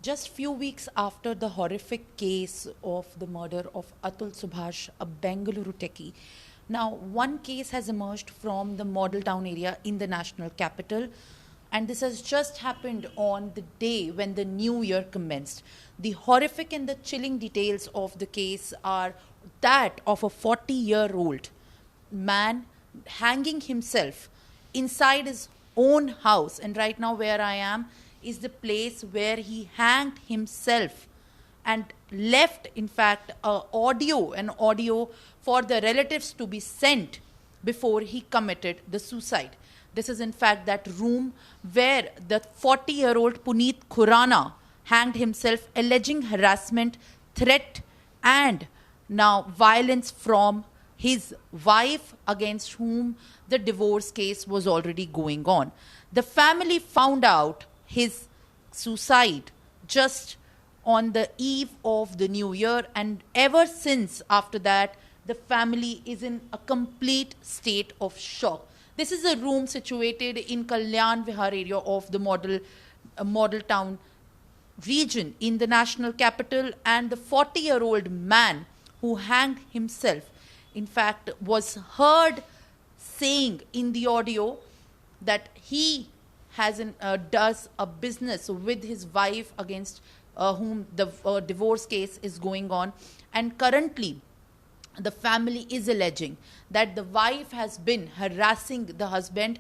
Just few weeks after the horrific case of the murder of Atul Subhash, a Bengaluru techie, now one case has emerged from the model town area in the national capital, and this has just happened on the day when the new year commenced. The horrific and the chilling details of the case are that of a 40-year-old man hanging himself inside his own house. And right now, where I am is the place where he hanged himself and left, in fact, an audio for the relatives to be sent before he committed the suicide. This is, in fact, that room where the 40-year-old Puneet Khurana hanged himself, alleging harassment, threat, and now violence from his wife, against whom the divorce case was already going on. The family found out his suicide just on the eve of the new year, and ever since after that, the family is in a complete state of shock. This is a room situated in Kalyan Vihar area of the model town region in the national capital, and the 40-year-old man who hanged himself, in fact, was heard saying in the audio that he does a business with his wife, against whom the divorce case is going on. And currently, the family is alleging that the wife has been harassing the husband,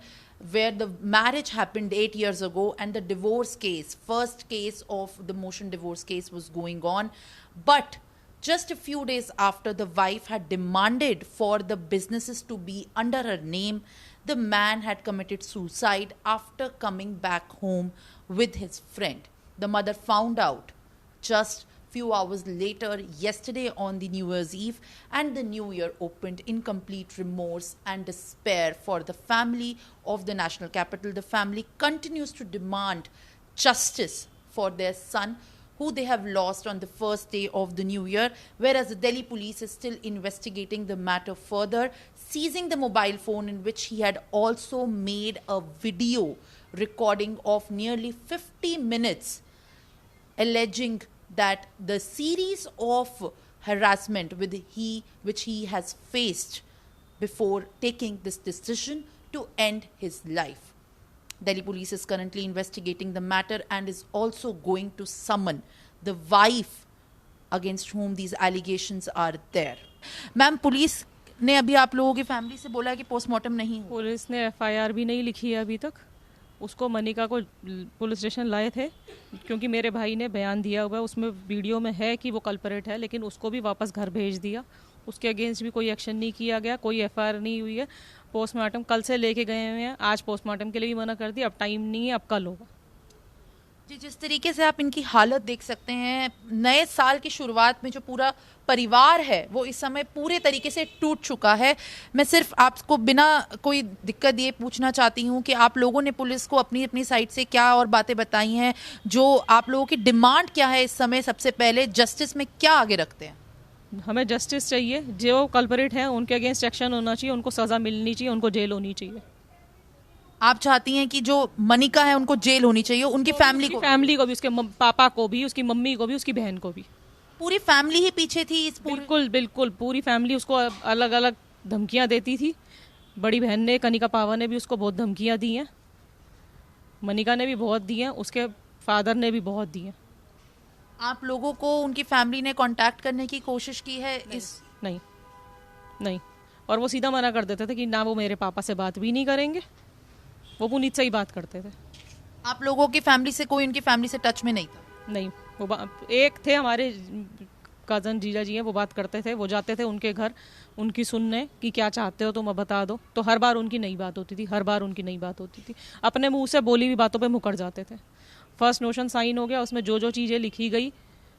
where the marriage happened 8 years ago and the divorce case, first case of the motion divorce case, was going on. But just a few days after the wife had demanded for the businesses to be under her name, the man had committed suicide after coming back home with his friend. The mother found out just few hours later, yesterday on the New Year's Eve, and the new year opened in complete remorse and despair for the family of the national capital. The family continues to demand justice for their son, who they have lost on the first day of the new year, whereas the Delhi police is still investigating the matter further, seizing the mobile phone in which he had also made a video recording of nearly 50 minutes, alleging that the series of harassment which he has faced before taking this decision to end his life. Delhi police is currently investigating the matter and is also going to summon the wife against whom these allegations are there. Ma'am, police ने अभी आप लोगों की family से बोला है कि postmortem नहीं हुआ। पुलिस ने एफआईआर भी नहीं लिखी है अभी तक। उसको मनिका को पुलिस स्टेशन लाए थे क्योंकि मेरे भाई ने बयान दिया हुआ है, उसमें वीडियो में है कि वो कल्परेट है, लेकिन उसको भी वापस घर भेज दिया। उसके अगेंस्ट भी कोई एक्शन नहीं किया गया, कोई एफआईआर नहीं हुई है। पोस्टमार्टम कल से लेके गए हुए हैं, आज पोस्टमार्टम के लिए भी मना कर दिया, अब टाइम नहीं है, अब कल होगा। जी, जिस तरीके से आप इनकी हालत देख सकते हैं, नए साल की शुरुआत में जो पूरा परिवार है वो इस समय पूरे तरीके से टूट चुका है। मैं सिर्फ आपको बिना कोई दिक्कत दिए पूछना चाहती हूँ कि आप लोगों ने पुलिस को अपनी अपनी साइड से क्या और बातें बताई हैं, जो आप लोगों की डिमांड क्या है इस समय? सबसे पहले जस्टिस में क्या आगे रखते हैं? हमें जस्टिस चाहिए, जो कल्परेट हैं उनके अगेंस्ट एक्शन होना चाहिए, उनको सज़ा मिलनी चाहिए, उनको जेल होनी चाहिए। आप चाहती हैं कि जो मनिका है उनको जेल होनी चाहिए, उनकी फैमिली को भी, उसके पापा को भी, उसकी मम्मी को भी, उसकी बहन को भी। पूरी फैमिली ही पीछे थी इस बिल्कुल पूरी फैमिली उसको अलग अलग धमकियां देती थी। बड़ी बहन ने, कनिका पावा ने भी उसको बहुत धमकियां दी हैं, मनिका ने भी बहुत दी हैं, उसके फादर ने भी बहुत दी हैं। आप लोगों को उनकी फैमिली ने कांटेक्ट करने की कोशिश की है? नहीं, और वो सीधा मना कर देते थे कि ना वो मेरे पापा से बात भी नहीं करेंगे, वो पुनीत से ही बात करते थे। आप लोगों की फैमिली से कोई उनकी फैमिली से टच में नहीं था? नहीं, वो एक थे हमारे कज़न जीजा जी हैं, वो बात करते थे, वो जाते थे उनके घर उनकी सुनने कि क्या चाहते हो तुम बता दो, तो हर बार उनकी नई बात होती थी, अपने मुंह से बोली हुई बातों पे मुकर जाते थे। फर्स्ट नोशन साइन हो गया, उसमें जो चीज़ें लिखी गई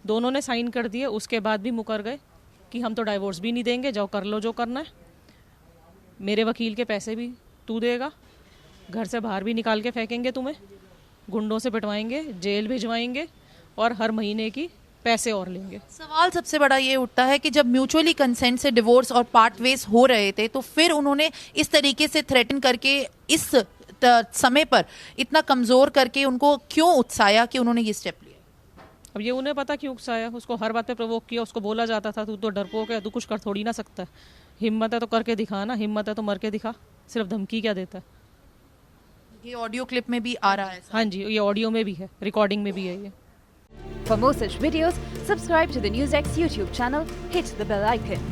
दोनों ने साइन कर दिए, उसके बाद भी मुकर गए कि हम तो डाइवोर्स भी नहीं देंगे, जाओ कर लो जो करना है, मेरे वकील के पैसे भी तू देगा, घर से बाहर भी निकाल के फेंकेंगे तुम्हें, गुंडों से पिटवाएंगे, जेल भिजवाएंगे और हर महीने की पैसे और लेंगे। सवाल सबसे बड़ा ये उठता है कि जब म्यूचुअली कंसेंट से डिवोर्स और पार्ट वेज हो रहे थे, तो फिर उन्होंने इस तरीके से थ्रेटन करके इस समय पर इतना कमज़ोर करके उनको क्यों उत्साया कि उन्होंने ये स्टेप लिया? अब ये उन्हें पता क्यों उकसाया, उसको हर बात पे प्रोवोक किया, उसको बोला जाता था तू तो डरपोक है, तू कुछ कर थोड़ी ना सकता है, हिम्मत है तो करके दिखा ना, हिम्मत है तो मर के दिखा, सिर्फ धमकी क्या देता है। ये ऑडियो क्लिप में भी आ रहा है। हाँ जी, ये ऑडियो में भी है, रिकॉर्डिंग में भी है ये। For more such videos, subscribe to the NewsX YouTube channel, hit the bell icon.